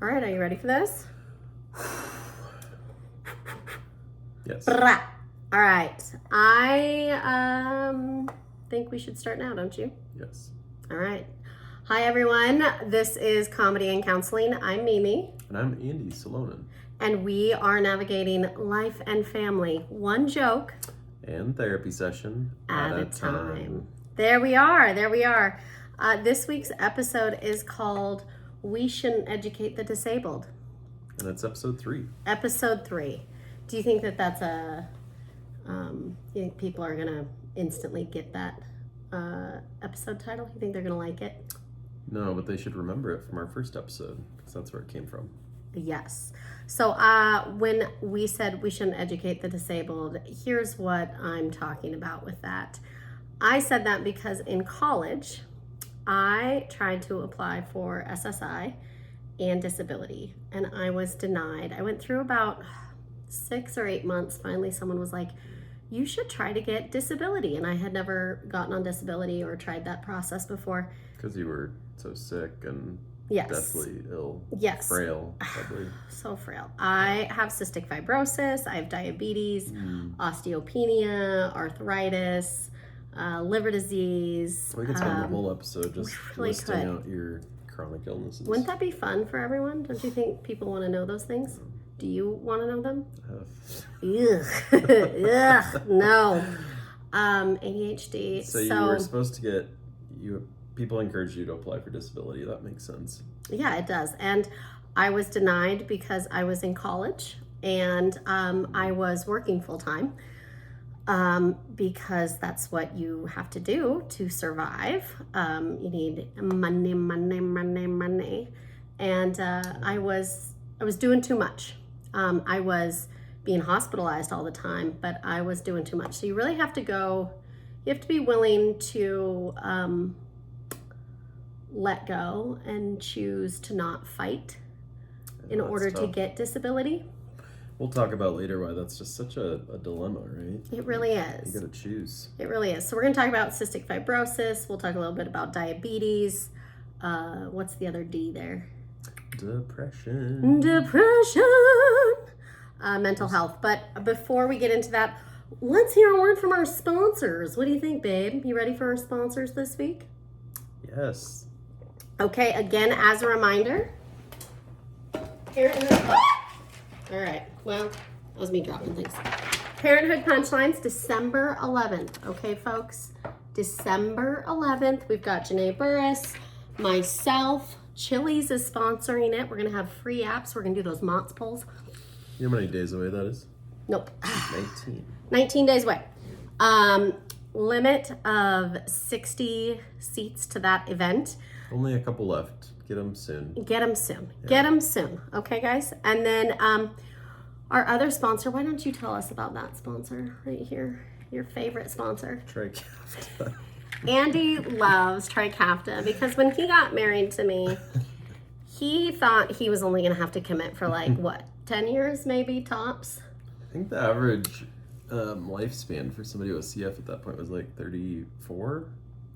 All right, are you ready for this? Yes. All right, I think we should start now, don't you? Yes. All right. Hi, everyone. This is Comedy and Counseling. I'm Mimi. And I'm Andy Salonen. And we are navigating life and family, one joke and therapy session at a time. There we are. This week's episode is called We Shouldn't Educate the Disabled. And it's episode 3. Episode 3. Do you think that that's you think people are going to instantly get that episode title? You think they're going to like it? No, but they should remember it from our first episode, because that's where it came from. Yes. So when we said we shouldn't educate the disabled, here's what I'm talking about with that. I said that because in college, I tried to apply for SSI and disability, and I was denied. I went through about 6 or 8 months. Finally, someone was like, you should try to get disability. And I had never gotten on disability or tried that process before. Because you were so sick and yes. deathly ill. Yes. Frail, probably. So frail. I have cystic fibrosis. I have diabetes, osteopenia, arthritis, liver disease. We could spend the whole episode just really listing out your chronic illnesses. Wouldn't that be fun for everyone? Don't you think people want to know those things? Do you want to know them? Ugh, no. ADHD. So you were supposed to get people encouraged you to apply for disability. That makes sense. Yeah, it does. And I was denied because I was in college and I was working full time because that's what you have to do to survive. You need money. And I was doing too much. I was being hospitalized all the time, but I was doing too much. So you really have to you have to be willing to let go and choose to not fight in order to get disability. We'll talk about later why that's just such a dilemma, right? It really is. You gotta choose. It really is. So we're gonna talk about cystic fibrosis. We'll talk a little bit about diabetes. What's the other D there? Depression. Mental health. But before we get into that, let's hear a word from our sponsors. What do you think, babe? You ready for our sponsors this week? Yes. Okay, again, as a reminder. Parenthood. All right, well, that was me dropping things. Parenthood Punchlines, December 11th. Okay, folks? December 11th. We've got Janae Burris, myself. Chili's is sponsoring it. We're going to have free apps. We're going to do those Mott's polls. You know how many days away that is? Nope. 19. 19 days away. Limit of 60 seats to that event. Only a couple left. Get them soon. Get them soon. Yeah. Get them soon. Okay, guys? And then our other sponsor, why don't you tell us about that sponsor right here? Your favorite sponsor. Trikafta. Andy loves Trikafta because when he got married to me, he thought he was only going to have to commit for 10 years maybe tops. I think the average lifespan for somebody with CF at that point was 34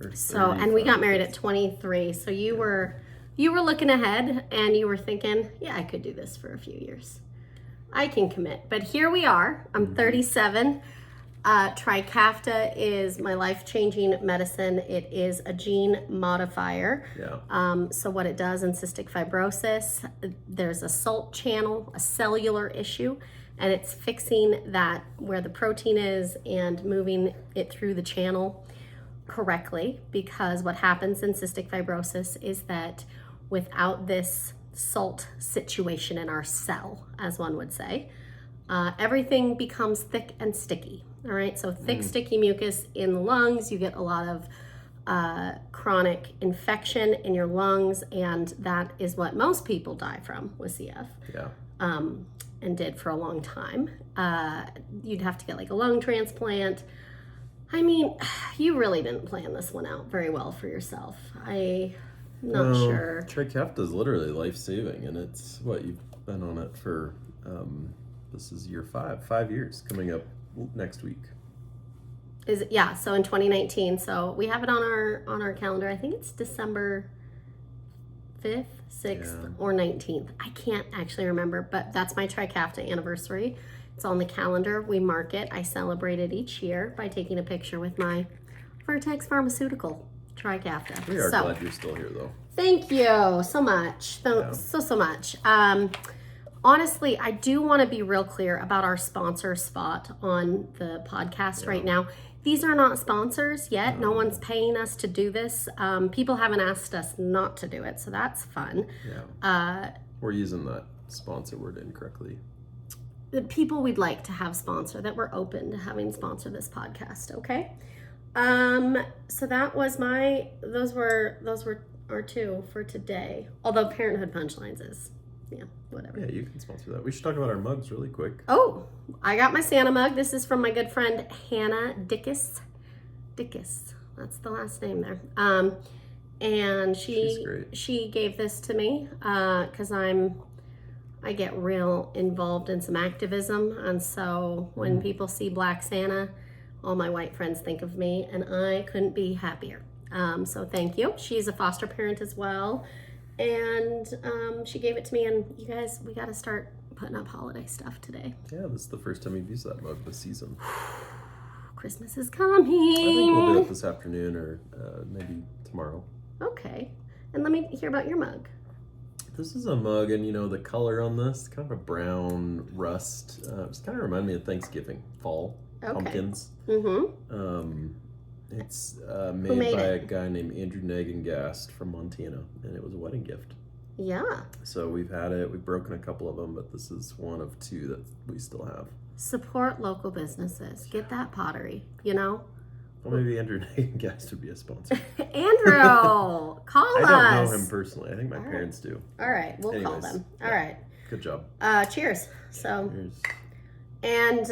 or so. And we got married at 23. So you were looking ahead and you were thinking, yeah, I could do this for a few years. I can commit. But here we are. I'm 37. Trikafta is my life-changing medicine. It is a gene modifier. Yeah. So what it does in cystic fibrosis, there's a salt channel, a cellular issue, and it's fixing that where the protein is and moving it through the channel correctly, because what happens in cystic fibrosis is that without this salt situation in our cell, as one would say, everything becomes thick and sticky. All right, so thick, sticky mucus in the lungs. You get a lot of chronic infection in your lungs, and that is what most people die from with CF. Yeah. And did for a long time. You'd have to get a lung transplant. I mean, you really didn't plan this one out very well for yourself. I'm not sure. Trikafta is literally life-saving, and it's you've been on it for, this is year 5 years coming up next week. Is it? Yeah, so in 2019. So we have it on our calendar. I think it's December 5th, 6th, or 19th. I can't actually remember, but that's my Trikafta anniversary. It's on the calendar. We mark it. I celebrate it each year by taking a picture with my Vertex Pharmaceutical Trikafta. We are glad you're still here, though. Thank you so much. So much. Honestly, I do want to be real clear about our sponsor spot on the podcast right now. These are not sponsors yet. No one's paying us to do this. People haven't asked us not to do it, so that's fun. Yeah. We're using that sponsor word incorrectly. The people we'd like to have sponsor, that we're open to having sponsor this podcast, okay? So that was those were our two for today. Although Parenthood Punchlines is, whatever. Yeah, you can sponsor that. We should talk about our mugs really quick. Oh, I got my Santa mug. This is from my good friend Hannah Dickus. That's the last name there. And she gave this to me because I get real involved in some activism, and so when people see Black Santa, all my white friends think of me, and I couldn't be happier. So thank you. She's a foster parent as well, and she gave it to me, and you guys, we got to start putting up holiday stuff today. Yeah, this is the first time you've used that mug this season. Christmas is coming. I think we'll do it this afternoon or maybe tomorrow. Okay, and let me hear about your mug. This is a mug, and the color on this, kind of a brown rust. Just kind of remind me of Thanksgiving, fall, pumpkins. Mm-hmm. It's made by a guy named Andrew Nagengast from Montana, and it was a wedding gift. Yeah. So we've had it. We've broken a couple of them, but this is one of two that we still have. Support local businesses. Get that pottery, Well, maybe Andrew Nagengast would be a sponsor. Andrew, call us. I don't know him personally. I think my parents do. All right, we'll call them. All right. Good job. Cheers. So, Cheers. And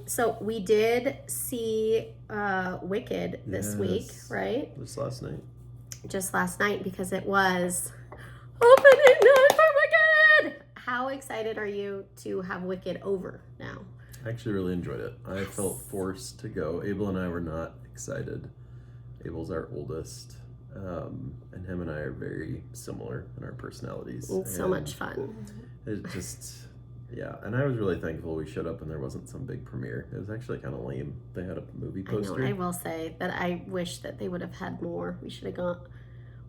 so we did see Wicked this week, right? Just last night because it was opening night for Wicked. How excited are you to have Wicked over now? I actually really enjoyed it. I felt forced to go. Abel and I were not excited. Abel's our oldest, and him and I are very similar in our personalities. It's so much fun. It just, and I was really thankful we showed up and there wasn't some big premiere. It was actually kind of lame. They had a movie poster. I will say that I wish that they would have had more. We should have gone.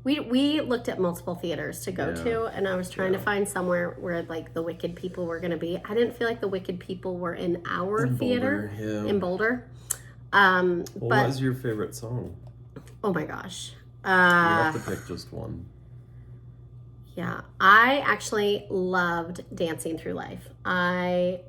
We looked at multiple theaters to go to, and I was trying to find somewhere where like the Wicked people were going to be. I didn't feel like the Wicked people were in our theater in Boulder. What was your favorite song? Oh my gosh. You have to pick just one. Yeah, I actually loved Dancing Through Life. Oh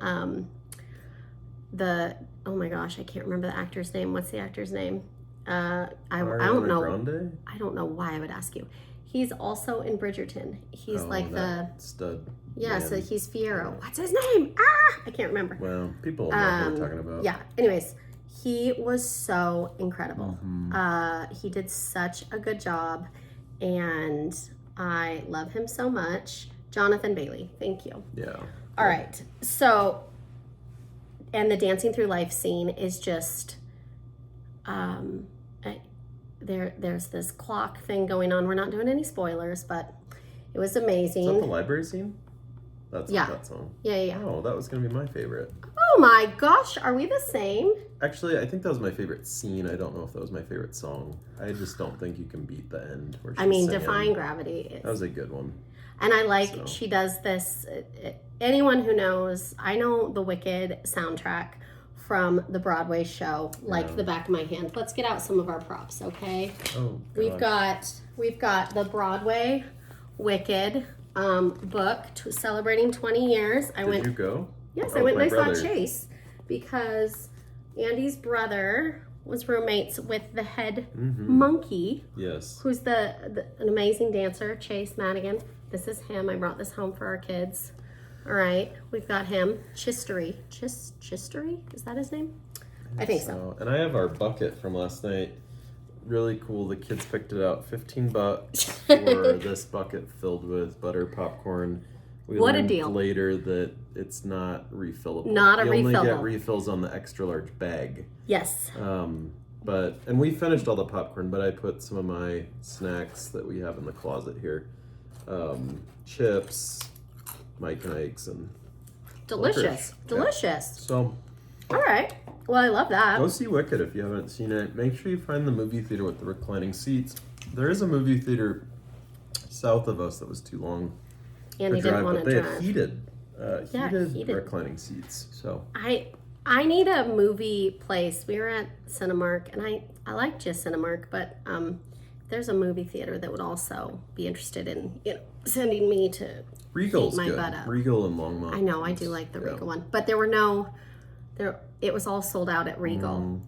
my gosh, I can't remember the actor's name. What's the actor's name? I don't know. Grande? I don't know why I would ask you. He's also in Bridgerton. He's the stud. Yeah, man. So he's Fiyero. What's his name? I can't remember. Well, people know what we're talking about. Yeah. Anyways, he was so incredible. Mm-hmm. He did such a good job, and I love him so much. Jonathan Bailey. Thank you. Yeah. All right. So, and the Dancing Through Life scene is just. There's this clock thing going on. We're not doing any spoilers, but it was amazing. Is that the library scene? That's that song. Yeah. Oh, that was gonna be my favorite. Oh my gosh, are we the same? Actually, I think that was my favorite scene. I don't know if that was my favorite song. I just don't think you can beat the end. Where she's singing. Defying Gravity. That was a good one. And I she does this. Anyone who knows, I know the Wicked soundtrack from the Broadway show like the back of my hand. Let's get out some of our props, okay? Oh, gosh. We've got the Broadway Wicked book celebrating 20 years. Did you go? Yes, I went and I saw Chase because Andy's brother was roommates with the head monkey. Yes. Who's an amazing dancer, Chase Madigan. This is him. I brought this home for our kids. All right, we've got him. Chistery. Chistery? Is that his name? I think so. And I have our bucket from last night. Really cool. The kids picked it out. $15 for this bucket filled with butter popcorn. We what learned a deal. Later that it's not refillable. Not a refillable. You only get refills on the extra large bag. Yes. And we finished all the popcorn, but I put some of my snacks that we have in the closet here chips, Mike and Ike's, and Delicious. licorice. Delicious. Yeah. So All right. Well, I love that. go see Wicked if you haven't seen it. Make sure you find the movie theater with the reclining seats. There is a movie theater south of us that was too long And to you drive, didn't want but to they drive. had heated heated. reclining seats. So I need a movie place. We were at Cinemark, and I liked just Cinemark, but there's a movie theater that would also be interested in sending me to Regal's heat my good. butt up. Regal and Longmont. I know I do like the Regal one, but there were no there. It was all sold out at Regal,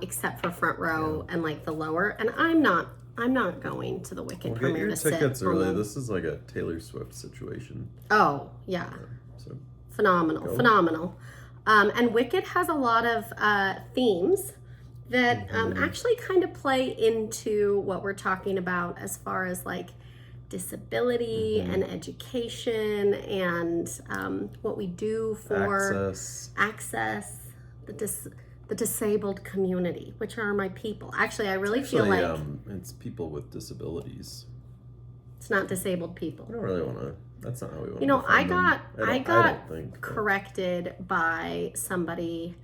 except for front row and like the lower. And I'm not going to the Wicked Get premiere your to sit tickets on early. the- This is like a Taylor Swift situation. Oh yeah, So phenomenal. And Wicked has a lot of themes that actually kind of play into what we're talking about as far as like disability and education and what we do for access the disabled community, which are my people. Actually, I really feel like it's people with disabilities. it's not disabled people. I don't really want to. That's not how we want to. You know, I got don't think, corrected by somebody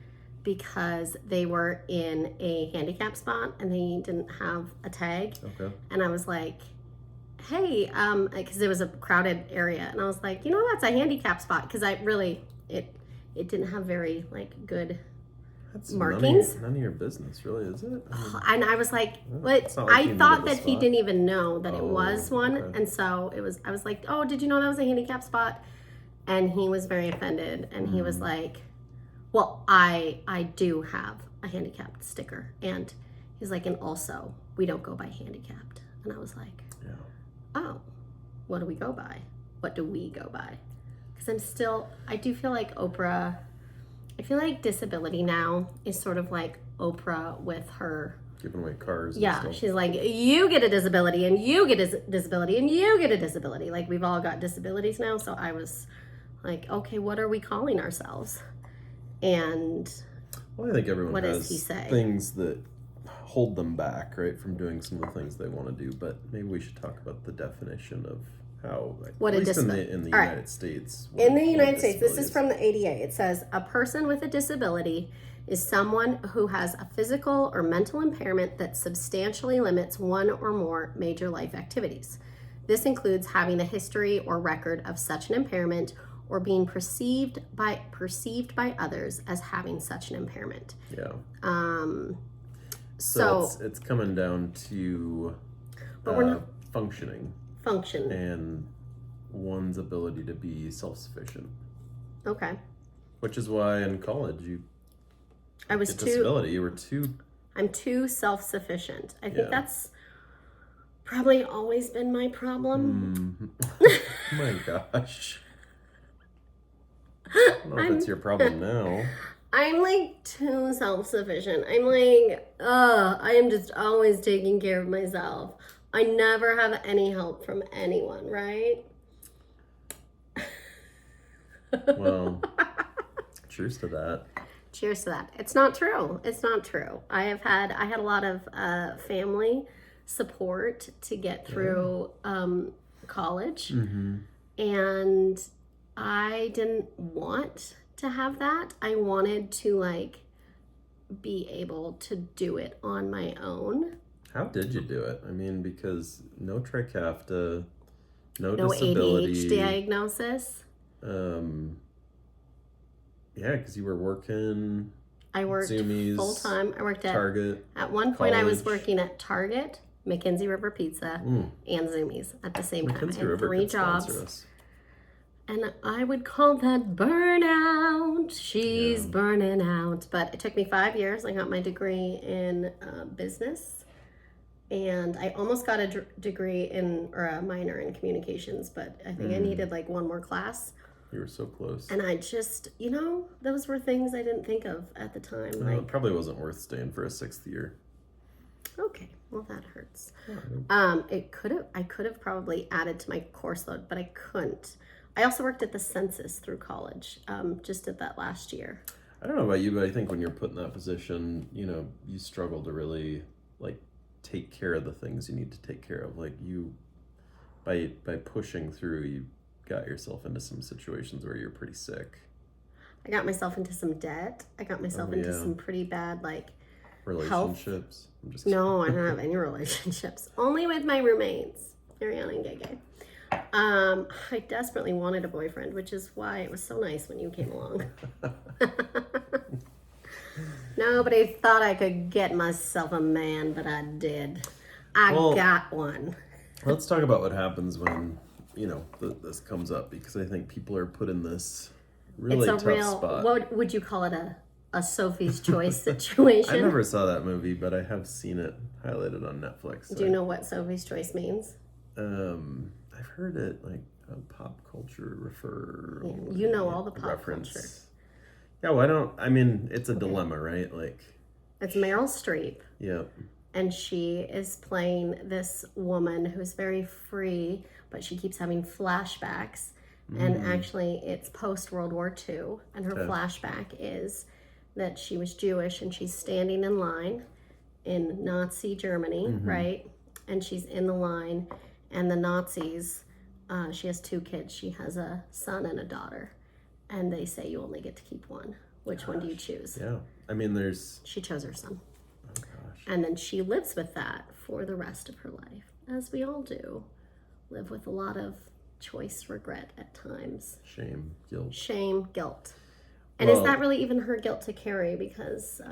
because they were in a handicap spot and they didn't have a tag. Okay. And I was like, hey, because it was a crowded area, and I was like, that's a handicap spot, because I really it didn't have very like good That's markings. None of your business, really, is it? And I was like, what? It's not like I you thought needed a that he spot. didn't even know that it was one, okay. and so I was like, oh, did you know that was a handicap spot? And he was very offended, and he was like, well, I do have a handicapped sticker, and he's like, and also we don't go by handicapped. And I was like, Yeah. oh, what do we go by? What do we go by? Because I do feel like Oprah, I feel like disability now is sort of like Oprah with her. Giving away cars. Yeah, and stuff. she's like, you get a disability, and you get a disability, and you get a disability. Like, we've all got disabilities now. So I was like, okay, what are we calling ourselves? And Well, I think everyone what has does he say? things that hold them back, right, from doing some of the things they want to do. But maybe we should talk about the definition of how, What at a least in the All right. United States. In what the United States, this disability is from the ADA. It says a person with a disability is someone who has a physical or mental impairment that substantially limits one or more major life activities. This includes having a history or record of such an impairment or being perceived by others as having such an impairment. Yeah. So it's coming down to But we're not- functioning function. and one's ability to be self-sufficient, Okay. which is why in college I was get too disability. You were too. I'm too self-sufficient. I think Yeah. that's probably always been my problem. Oh my gosh. I don't know if it's your problem now. I'm like too self-sufficient. I'm like, I am just always taking care of myself. I never have any help from anyone, right? Well, cheers to that. Cheers to that. It's not true. It's not true. I had a lot of family support to get through college, and I didn't want to have that. I wanted to like be able to do it on my own. How did you do it? I mean, because no Trikafta, no No disability. ADHD diagnosis. Yeah, because you were working. I worked Zoomies, full time. I worked at Target. At one point, I was college. working at Target, McKinsey River Pizza, and Zoomies at the same time. I McKinsey had River 3 could jobs, sponsor us. and I would call that burnout. She's burning out. But it took me 5 years. I got my degree in business, and I almost got a degree or a minor in communications. But I think I needed like one more class. You were so close. And I just, those were things I didn't think of at the time. No, it probably wasn't worth staying for a 6th year. Okay, well that hurts. I could have probably added to my course load, but I couldn't. I also worked at the census through college, just at that last year. I don't know about you, but I think when you're put in that position, you struggle to really like take care of the things you need to take care of. Like you by pushing through, you got yourself into some situations where you're pretty sick. I got myself into some debt. I got myself into some pretty bad, like, relationships. Health. I'm just kidding. No, I don't have any relationships. Only with my roommates, Ariana and Gege. I desperately wanted a boyfriend, which is why it was so nice when you came along. Nobody thought I could get myself a man, but I did. I got one. Let's talk about what happens when, this comes up, because I think people are put in this really tough spot. What would you call it? A Sophie's Choice situation? I never saw that movie, but I have seen it highlighted on Netflix. So do you know what Sophie's Choice means? I've heard it like a pop culture you know all the pop reference. Culture. Yeah, it's a dilemma, right? Like, it's Meryl Streep. Yep. And she is playing this woman who's very free, but she keeps having flashbacks. And actually, it's post-World War II. And her flashback is that she was Jewish and she's standing in line in Nazi Germany, right? And she's in the line, and the Nazis, she has 2 kids. She has a son and a daughter. And they say you only get to keep one. Which one do you choose? Yeah. She chose her son. Oh, gosh. And then she lives with that for the rest of her life, as we all do. Live with a lot of choice regret at times. Shame, guilt. And is that really even her guilt to carry? Because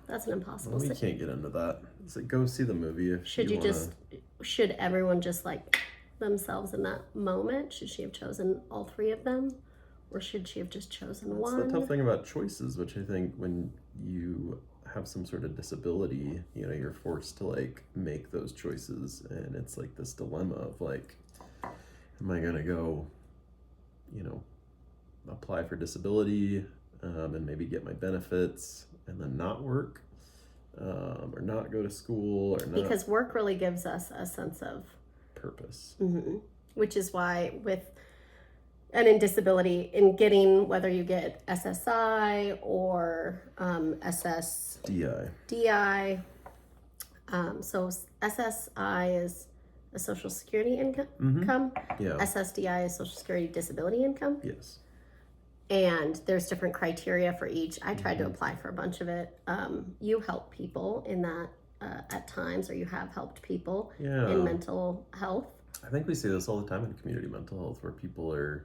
that's an impossible situation. We can't get into that. So go see the movie if should everyone just like themselves in that moment? Should she have chosen all 3 of them? Or should she have just chosen one? That's the tough thing about choices, which I think when you have some sort of disability, you're forced to like make those choices, and it's like this dilemma of like, am I gonna go, apply for disability and maybe get my benefits and then not work, or not go to school, or not, because work really gives us a sense of purpose. Which is why in disability, in getting, whether you get SSI or DI. So SSI is a Social Security income. Yeah. SSDI is Social Security Disability Income. Yes. And there's different criteria for each. I tried to apply for a bunch of it. You help people in that at times, or you have helped people in mental health. I think we see this all the time in community mental health, where people are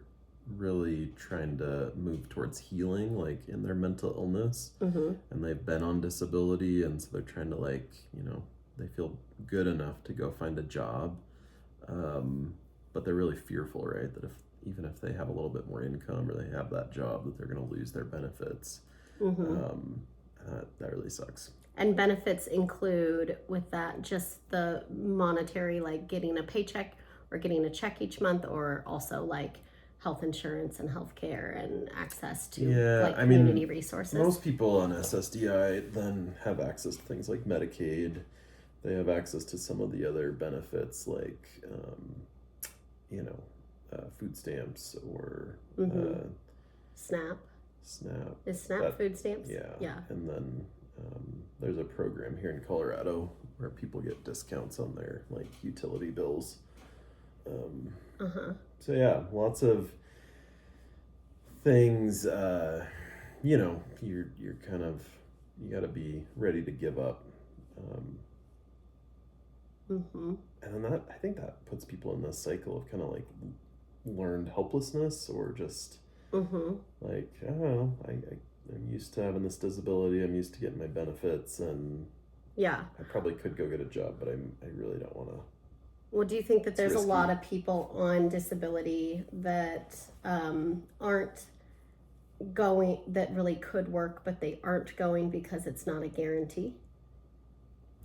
really trying to move towards healing, like in their mental illness, and they've been on disability, and so they're trying to they feel good enough to go find a job, but they're really fearful, right, that even if they have a little bit more income or they have that job, that they're going to lose their benefits. That really sucks. And benefits include with that just the monetary, like getting a paycheck or getting a check each month, or also like health insurance and health care and access to community resources. Most people on SSDI then have access to things like Medicaid. They have access to some of the other benefits like, food stamps or SNAP. SNAP. Is SNAP food stamps? Yeah. And then there's a program here in Colorado where people get discounts on their like utility bills. So yeah, lots of things, you're kind of, you got to be ready to give up. And then I think that puts people in this cycle of kind of like learned helplessness, or just like, I don't know, I'm used to having this disability, I'm used to getting my benefits, and I probably could go get a job, but I really don't want to. Well, do you think that there's a lot of people on disability that aren't going, that really could work, but they aren't going because it's not a guarantee?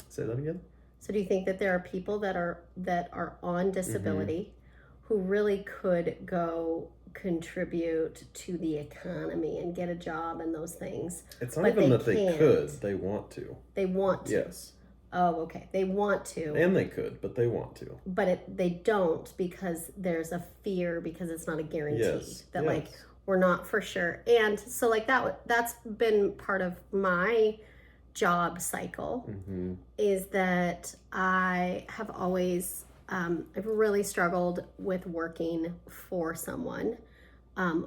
Say that again? So do you think that there are people that are on disability who really could go contribute to the economy and get a job and those things? It's not even that they could, they want to. They want to. Yes. Oh, okay. They want to. And they could, but they want to. But they don't, because there's a fear, because it's not a guarantee that like we're not for sure. And so like that's been part of my job cycle, is that I have always I've really struggled with working for someone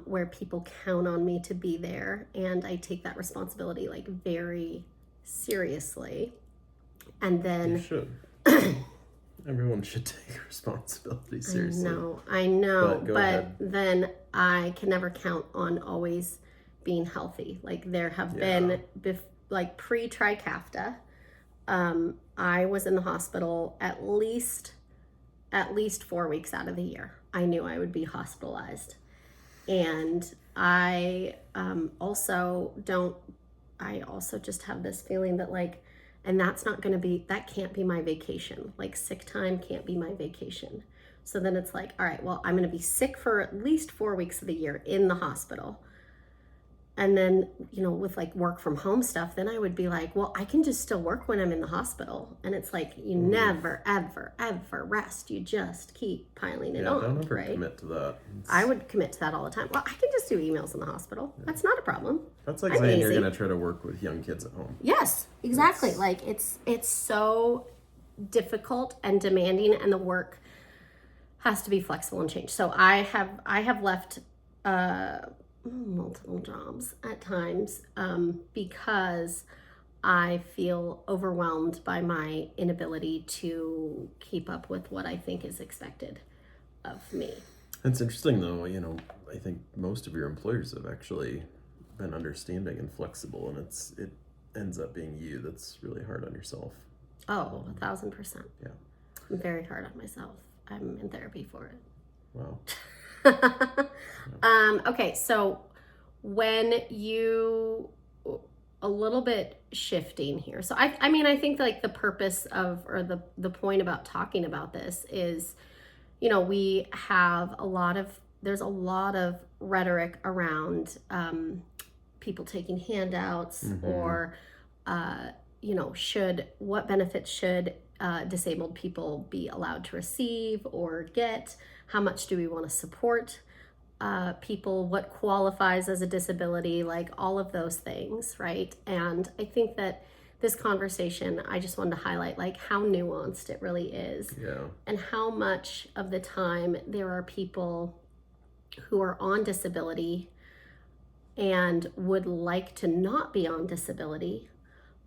where people count on me to be there, and I take that responsibility like very seriously. And then You should. Everyone should take responsibility seriously. I know, But go but ahead. then I can never count on always being healthy. Like there have been like pre-Trikafta, I was in the hospital at least 4 weeks out of the year. I knew I would be hospitalized. And I also just have this feeling that like, and that can't be my vacation. Like sick time can't be my vacation. So then it's like, all right, well, I'm going to be sick for at least 4 weeks of the year in the hospital. And then, with like work from home stuff, then I would be like, well, I can just still work when I'm in the hospital. And it's like, you never, ever, ever rest. You just keep piling it on. Don't ever right? commit to that. I would commit to that all the time. Well, I can just do emails in the hospital. That's not a problem. That's like I'm saying you're easy. going to try to work with young kids at home. Yes, exactly. Like it's so difficult and demanding, and the work has to be flexible and change. So I have left multiple jobs at times because I feel overwhelmed by my inability to keep up with what I think is expected of me. It's interesting though, I think most of your employers have actually been understanding and flexible, and it ends up being you that's really hard on yourself. Oh, 1,000%. Yeah. I'm very hard on myself. I'm in therapy for it. Wow. Okay, so when you a little bit shifting here. So I think like the purpose of, or the point about talking about this is, we have there's a lot of rhetoric around people taking handouts or, what benefits should disabled people be allowed to receive or get? How much do we want to support people? What qualifies as a disability? Like all of those things, right? And I think that this conversation, I just wanted to highlight like how nuanced it really is. Yeah. And how much of the time there are people who are on disability and would like to not be on disability,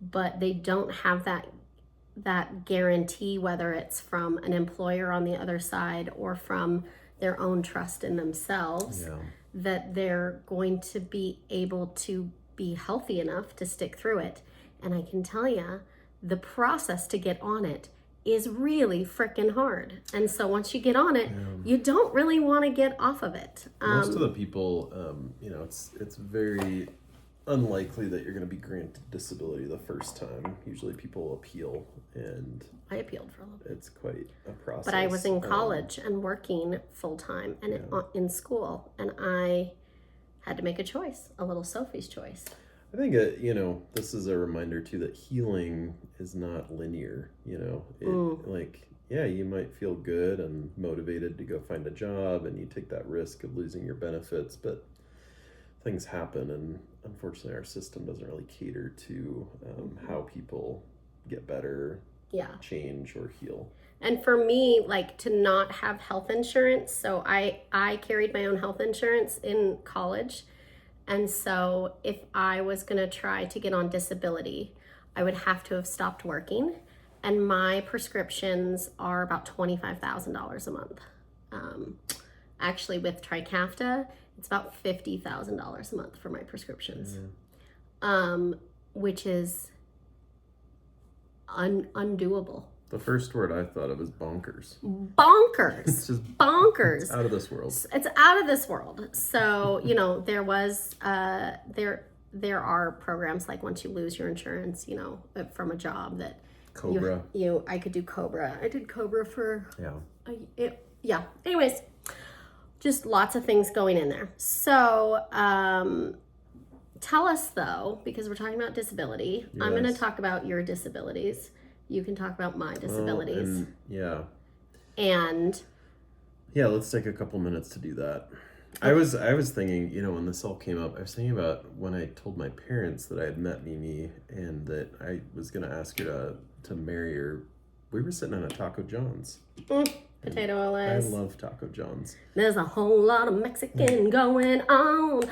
but they don't have that guarantee, whether it's from an employer on the other side or from their own trust in themselves, that they're going to be able to be healthy enough to stick through it. And I can tell you, the process to get on it is really freaking hard. And so once you get on it, you don't really want to get off of it. Most of the people, it's very unlikely that you're going to be granted disability the first time. Usually people appeal, and I appealed for a little bit. It's quite a process. But I was in college and working full time and in school, and I had to make a choice, a little Sophie's choice. I think, this is a reminder too that healing is not linear. You might feel good and motivated to go find a job, and you take that risk of losing your benefits, but things happen, and unfortunately our system doesn't really cater to how people get better, change, or heal. And for me, like to not have health insurance, so I carried my own health insurance in college. And so if I was going to try to get on disability, I would have to have stopped working. And my prescriptions are about $25,000 a month. Actually, with Trikafta, it's about $50,000 a month for my prescriptions, which is undoable. The first word I thought of is bonkers. Bonkers. It's just bonkers. It's out of this world. It's out of this world. So, there was, there are programs like once you lose your insurance, from a job that Cobra. I could do Cobra. I did Cobra for, yeah. Anyways, just lots of things going in there. So, tell us though, because we're talking about disability, I'm going to talk about your disabilities. You can talk about my disabilities. And let's take a couple minutes to do that. I was thinking, when this all came up, I was thinking about when I told my parents that I had met Mimi and that I was going to ask her to marry her. We were sitting in a Taco John's. potato oil I is. love Taco John's. There's a whole lot of Mexican going on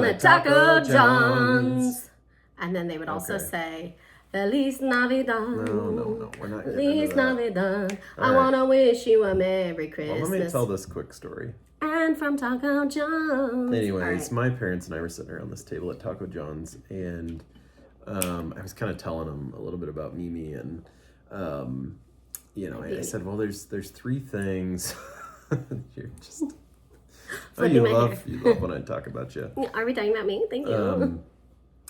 at Taco John's. And then they would also say, Feliz Navidad. No, we're not getting Feliz into that. Navidad. All I right. want to wish you a Merry Christmas. Well, let me tell this quick story. And from Taco John's. Anyways, my parents and I were sitting around this table at Taco John's, and I was kind of telling them a little bit about Mimi, and I said, well, there's three things. You're just you love when I talk about you. Are we talking about me? Thank you.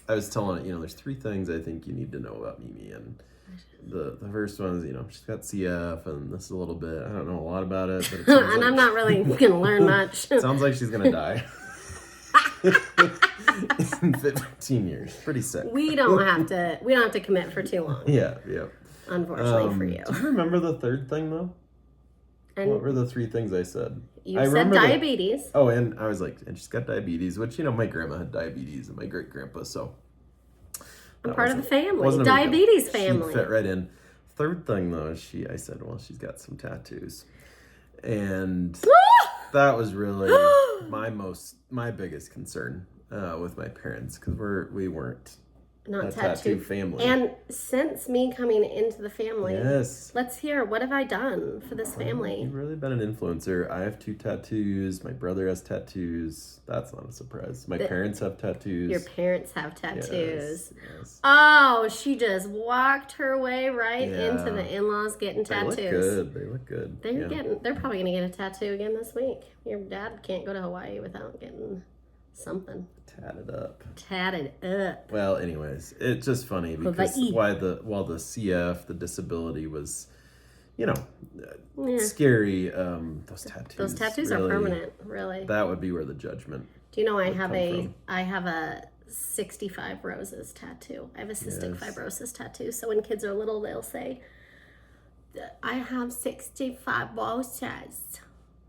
I was telling it, there's three things I think you need to know about Mimi, and the first one is, she's got CF, and this is a little bit, I don't know a lot about it, but it sounds and I'm not really gonna learn much. It sounds like she's gonna die in 15 years. Pretty sick. We don't have to commit for too long. Yeah. Unfortunately for you. Do you remember the third thing though? And what were the three things I said? You said diabetes. And I was like, and she's got diabetes, which, my grandma had diabetes and my great grandpa, so. I'm part of the family. Diabetes family. She fit right in. Third thing though, I said, well, she's got some tattoos. And that was really my biggest concern with my parents, because we weren't not a tattoo family. And since me coming into the family, yes, let's hear, what have I done for this family? You've really been an influencer. I have 2 tattoos. My brother has tattoos. That's not a surprise. My parents have tattoos. Your parents have tattoos. Yes. Oh, she just walked her way right into the in-laws getting tattoos. They look good. They're probably gonna get a tattoo again this week. Your dad can't go to Hawaii without getting something tatted up. Well, anyways, it's just funny because while the CF, the disability was, scary. Those tattoos really, are permanent. Really, that would be where the judgment. Do you know I have a 65 roses tattoo. I have a cystic fibrosis tattoo. So when kids are little, they'll say, "I have 65 roses."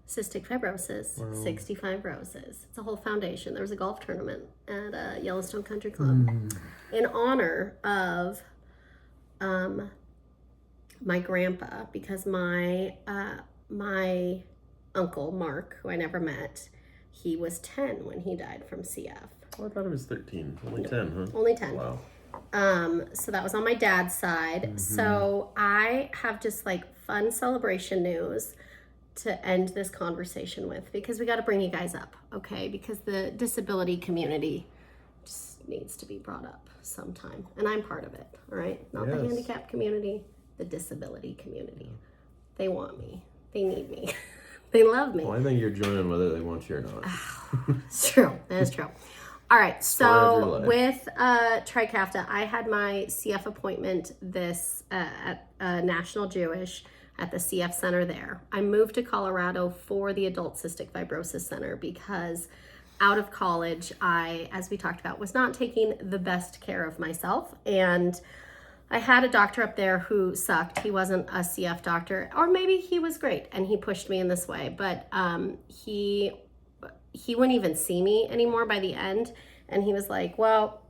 Cystic fibrosis, 65 roses. It's a whole foundation. There was a golf tournament at Yellowstone Country Club in honor of my grandpa, because my uncle Mark, who I never met, he was 10 when he died from CF. Oh, I thought it was 13. Only 10, huh? Only 10. Wow. So that was on my dad's side. So I have just fun celebration news to end this conversation with, because we got to bring you guys up, okay? Because the disability community just needs to be brought up sometime, and I'm part of it, all right? Not the handicapped community, the disability community. They want me. They need me. They love me. Well, I think you're joining whether they want you or not. It's true. That is true. All right, so with Trikafta, I had my CF appointment at National Jewish at the CF Center there. I moved to Colorado for the Adult Cystic Fibrosis Center because out of college, I, as we talked about, was not taking the best care of myself. And I had a doctor up there who sucked. He wasn't a CF doctor, or maybe he was great and he pushed me in this way, but he wouldn't even see me anymore by the end. And he was like, well,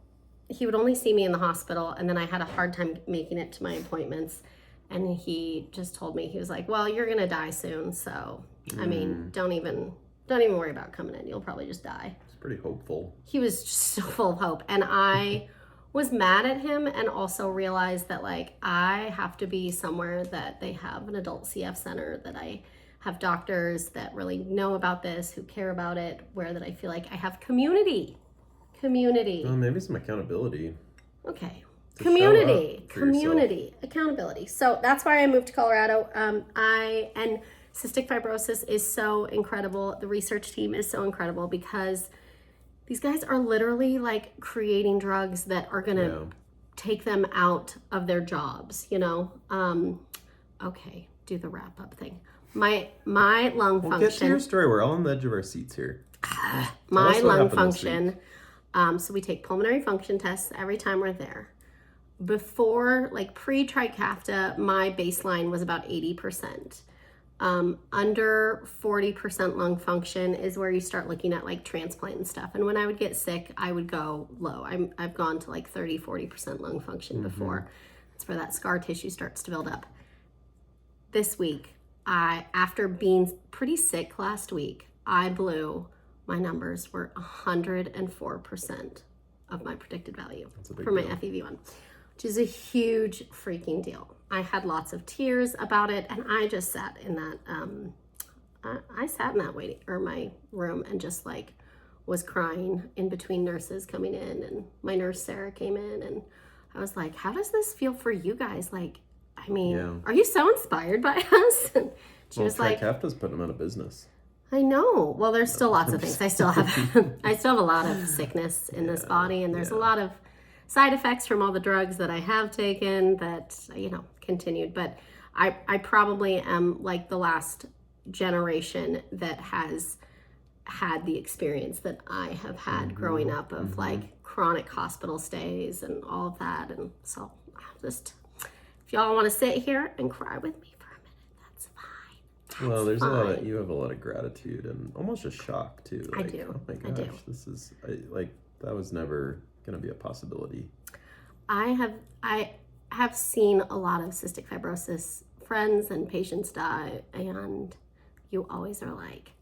he would only see me in the hospital, and then I had a hard time making it to my appointments. And he just told me, he was like, well, you're going to die soon. So, I mean, don't even worry about coming in. You'll probably just die. It's pretty hopeful. He was just so full of hope. And I was mad at him, and also realized that I have to be somewhere that they have an adult CF center, that I have doctors that really know about this, who care about it, where that I feel like I have community. Well, maybe some accountability. Okay. Community, accountability. So that's why I moved to Colorado. And cystic fibrosis is so incredible. The research team is so incredible, because these guys are literally creating drugs that are going to take them out of their jobs, Okay, do the wrap up thing. My lung function. Get to your story. We're all on the edge of our seats here. My lung function. So we take pulmonary function tests every time we're there. Before, pre-Trikafta, my baseline was about 80%. Under 40% lung function is where you start looking at transplant and stuff. And when I would get sick, I would go low. I've gone to 30, 40% lung function before. That's where that scar tissue starts to build up. This week, after being pretty sick last week, my numbers were 104% of my predicted value for my FEV1, which is a huge freaking deal. I had lots of tears about it, and I just sat in that, my room and just like was crying in between nurses coming in, and my nurse Sarah came in, and I was like, how does this feel for you guys? Like, I mean, are you so inspired by us? And she was like, Trikafta's putting them out of business. I know. Well, there's still lots of things. I still have a lot of sickness in this body, and there's a lot of side effects from all the drugs that I have taken that, continued. But I probably am like the last generation that has had the experience that I have had growing up of like chronic hospital stays and all of that. And so just, if y'all want to sit here and cry with me for a minute, that's fine. Well, you have a lot of gratitude and almost a shock too. Like, I do. Oh my gosh, that was never going to be a possibility. I have seen a lot of cystic fibrosis friends and patients die, and you always are like,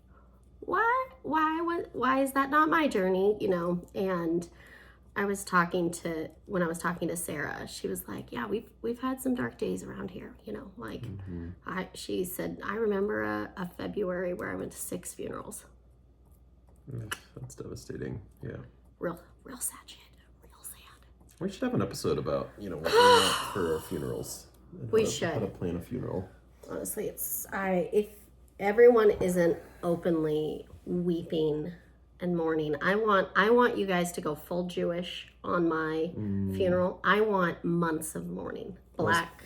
why is that not my journey? And when I was talking to Sarah, she was like, yeah, we've had some dark days around here, she said, I remember a February where I went to 6 funerals. That's devastating. Yeah. Real sad shit. Real sad. We should have an episode about, what we want for our funerals. We should. How to plan a funeral. Honestly, if everyone isn't openly weeping and mourning, I want you guys to go full Jewish on my funeral. I want months of mourning. Black.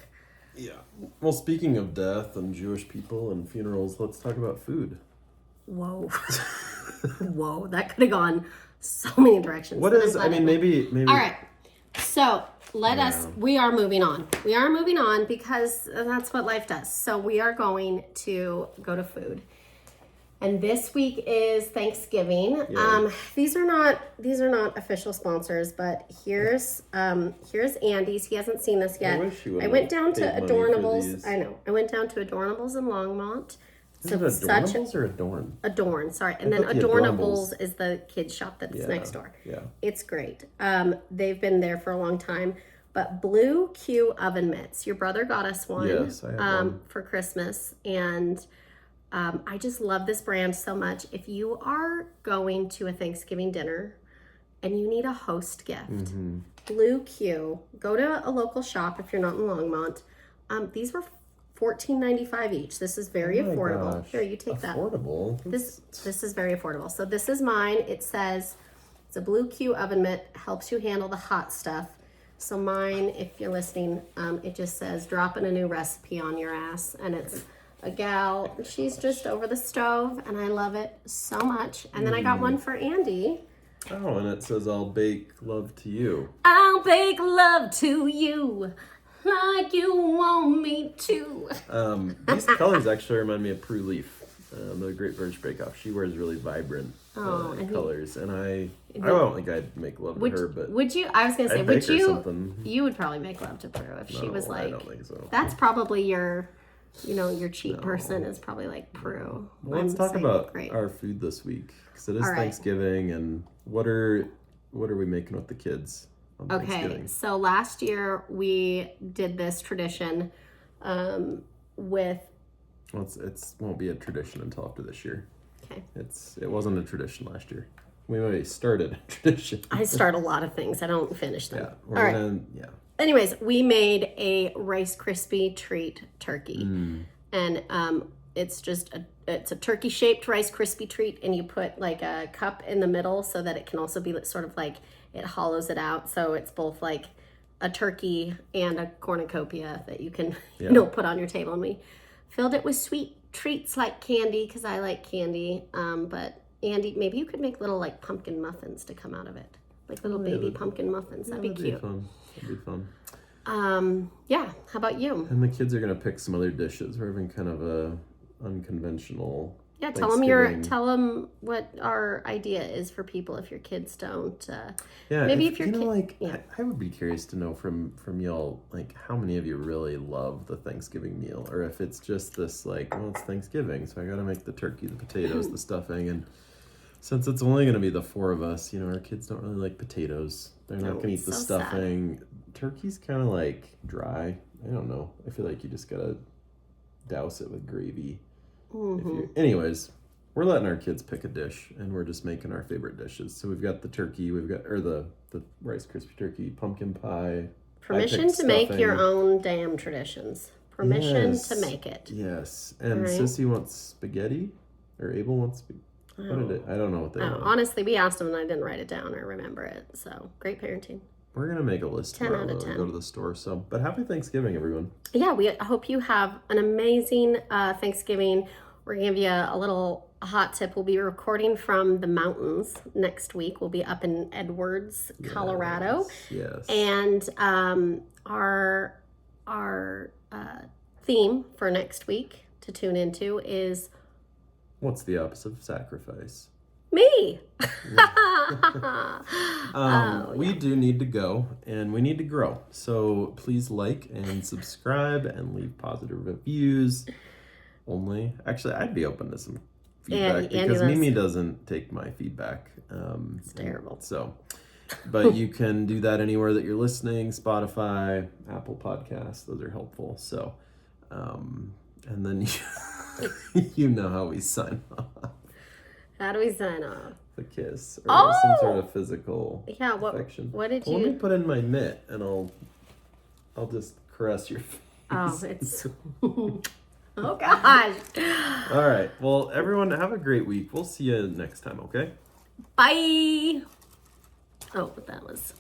Yeah. Well, speaking of death and Jewish people and funerals, let's talk about food. Whoa. Whoa, that could have gone so many directions. Maybe. All right. So we are moving on. We are moving on because that's what life does. So we are going to go to food. And this week is Thanksgiving. Yeah. These are not official sponsors, but here's Andy's. He hasn't seen this yet. I went down to Adornables. I know. I went down to Adornables in Longmont. Is it Adornables or Adorn? Adorn, sorry. And then Adornables is the kids shop that's next door. Yeah. It's great. They've been there for a long time. But Blue Q oven mitts. Your brother got us one. Yes, I have one. For Christmas. And I just love this brand so much. If you are going to a Thanksgiving dinner and you need a host gift, Blue Q, go to a local shop if you're not in Longmont. These were $14.95 each. This is very affordable. Gosh. Here, you take that. Affordable? This is very affordable. So this is mine. It says it's a Blue Q oven mitt, helps you handle the hot stuff. So mine, if you're listening, it just says dropping a new recipe on your ass, and it's a gal. She's just over the stove, and I love it so much. And then I got one for Andy. Oh, and it says I'll bake love to you. I'll bake love to you. Like you want me to. These colors actually remind me of Prue Leaf, the Great British Bake Off. She wears really vibrant colors, and I don't think I'd make love to her, but would you? I was gonna say, would you? You would probably make love to Prue if she was like. I don't think so. That's probably your cheat person is probably like Prue. Well, let's talk about our food this week because it is Thanksgiving, and what are we making with the kids? Okay, so last year we did this tradition with. Well, it won't be a tradition until after this year. Okay. It wasn't a tradition last year. We already started a tradition. I start a lot of things. I don't finish them. Yeah. Anyways, we made a Rice Krispie treat turkey, and it's a turkey shaped Rice Krispie treat, and you put like a cup in the middle so that it can also be sort of like. It hollows it out, so it's both like a turkey and a cornucopia that you can put on your table. And we filled it with sweet treats like candy because I like candy. But Andy, maybe you could make little like pumpkin muffins to come out of it, like little baby pumpkin muffins. That'd be cute. That'd be fun. Yeah. How about you? And the kids are gonna pick some other dishes. We're having kind of a unconventional Yeah, Thanksgiving. tell them what our idea is for people if your kids don't. Yeah, Maybe if your you know, kid, like yeah. I would be curious to know from y'all, like how many of you really love the Thanksgiving meal, or if it's just this like, well, it's Thanksgiving, so I got to make the turkey, the potatoes, the stuffing, and since it's only going to be the four of us, you know, our kids don't really like potatoes. They're not going to eat the so stuffing. Turkey's kind of like dry. I don't know. I feel like you just gotta douse it with gravy. Anyways, we're letting our kids pick a dish, and we're just making our favorite dishes. So we've got the turkey, the Rice Krispie turkey, pumpkin pie. Permission to make your own damn traditions. Permission to make it. Yes, and right. Sissy wants spaghetti, or Abel wants spaghetti. What did it? I don't know what they want. Honestly, we asked them and I didn't write it down or remember it. So great parenting. We're gonna make a list 10 tomorrow out of when 10. we go to the store. So, but happy Thanksgiving, everyone. Yeah, we hope you have an amazing Thanksgiving. We're gonna give you a little hot tip. We'll be recording from the mountains next week. We'll be up in Edwards, Colorado. Yes. And our theme for next week to tune into is, what's the opposite of sacrifice? me. We do need to go, and we need to grow. So please like and subscribe and leave positive reviews. Actually, I'd be open to some feedback because Mimi doesn't take my feedback. It's terrible. So, but you can do that anywhere that you're listening: Spotify, Apple Podcasts. Those are helpful. So, and then you know how we sign off. How do we sign off? A kiss or some sort of physical affection. What did you? Let me put in my mitt and I'll just caress your face. Oh, it's. Oh gosh. All right. Well, everyone, have a great week. We'll see you next time. Okay. Bye. Oh, that was.